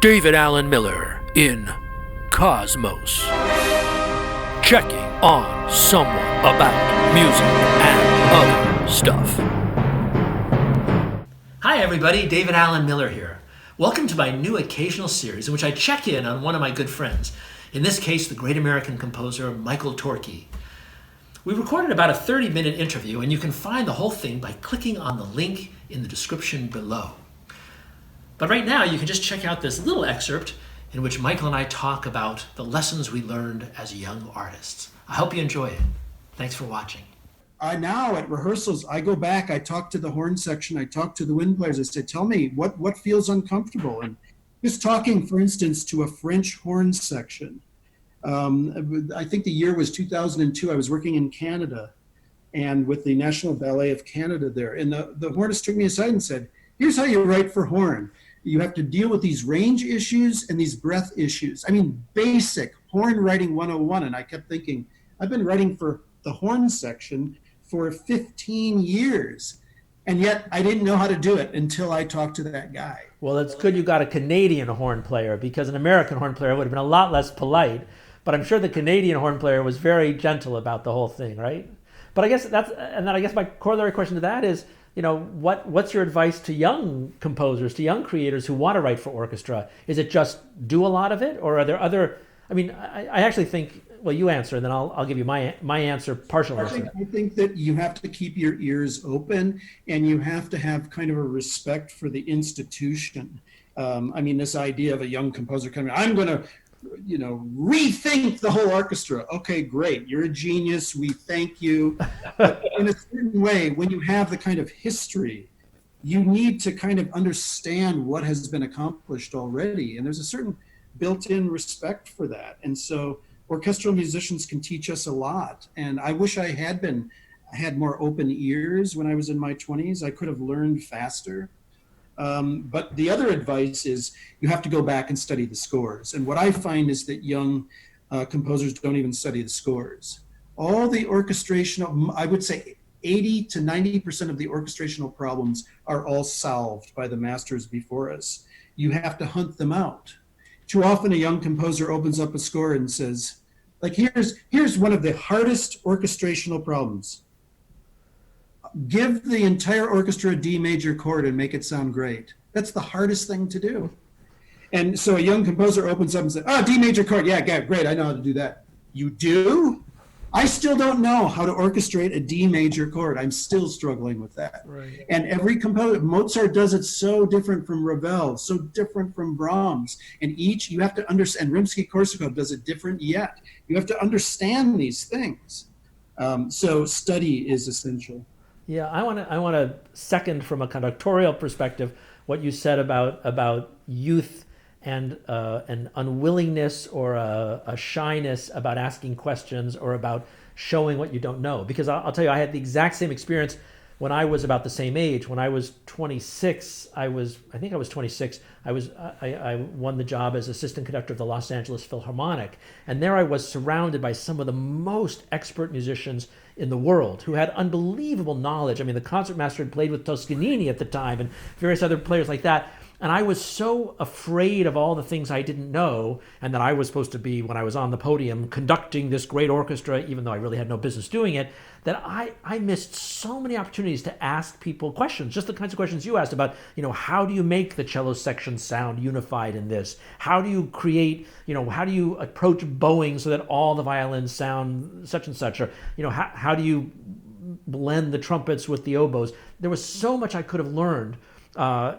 David Allen Miller in Cosmos. Checking on someone about music and other stuff. Hi everybody, David Allen Miller here. Welcome to my new occasional series in which I check in on one of my good friends, in this case the great American composer Michael Torke. We recorded about a 30-minute interview, and you can find the whole thing by clicking on the link in the description below. But right now you can just check out this little excerpt in which Michael and I talk about the lessons we learned as young artists. I hope you enjoy it. Thanks for watching. Now at rehearsals, I go back, I talk to the horn section, I talk to the wind players, I say, tell me what feels uncomfortable. And just talking, for instance, to a French horn section. I think the year was 2002. I was working in Canada and with the National Ballet of Canada there. And the hornist took me aside and said, here's how you write for horn. You have to deal with these range issues and these breath issues. I mean, basic horn writing 101. And I kept thinking, I've been writing for the horn section for 15 years. And yet I didn't know how to do it until I talked to that guy. Well, it's good you got a Canadian horn player, because an American horn player would have been a lot less polite. But I'm sure the Canadian horn player was very gentle about the whole thing, right? But I guess I guess my corollary question to that is, what's your advice to young composers, to young creators who want to write for orchestra? Is it just do a lot of it, or are there other? I mean, I actually think. Well, you answer, and then I'll give you my answer, partial answer. I think that you have to keep your ears open, and you have to have kind of a respect for the institution. This idea of a young composer coming, I'm going to, rethink the whole orchestra. Okay, great. You're a genius. We thank you. But in a certain way, when you have the kind of history, you need to kind of understand what has been accomplished already. And there's a certain built-in respect for that. And so orchestral musicians can teach us a lot. And I wish I had more open ears when I was in my 20s. I could have learned faster. But the other advice is you have to go back and study the scores. And what I find is that young composers don't even study the scores. All the orchestrational, I would say 80 to 90% of the orchestrational problems are all solved by the masters before us. You have to hunt them out. Too often a young composer opens up a score and says, here's one of the hardest orchestrational problems. Give the entire orchestra a D major chord and make it sound great. That's the hardest thing to do. And so a young composer opens up and says, D major chord, yeah, great, I know how to do that. You do? I still don't know how to orchestrate a D major chord. I'm still struggling with that. Right. And every composer, Mozart does it so different from Ravel, so different from Brahms. And each, you have to understand, Rimsky-Korsakov does it different yet. You have to understand these things. So study is essential. Yeah, I want to second from a conductorial perspective what you said about youth and an unwillingness or a shyness about asking questions or about showing what you don't know. Because I'll tell you, I had the exact same experience when I was about the same age. When I was 26, I won the job as assistant conductor of the Los Angeles Philharmonic. And there I was surrounded by some of the most expert musicians in the world who had unbelievable knowledge. I mean, the concertmaster had played with Toscanini at the time and various other players like that. And I was so afraid of all the things I didn't know, and that I was supposed to be, when I was on the podium, conducting this great orchestra, even though I really had no business doing it, that I missed so many opportunities to ask people questions, just the kinds of questions you asked about, how do you make the cello section sound unified in this? How do you create, how do you approach bowing so that all the violins sound such and such? Or, how do you blend the trumpets with the oboes? There was so much I could have learned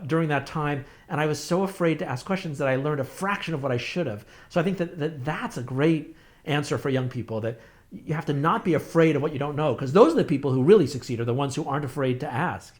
during that time, and I was so afraid to ask questions that I learned a fraction of what I should have. So I think that's a great answer for young people, that you have to not be afraid of what you don't know, because those are the people who really succeed, are the ones who aren't afraid to ask.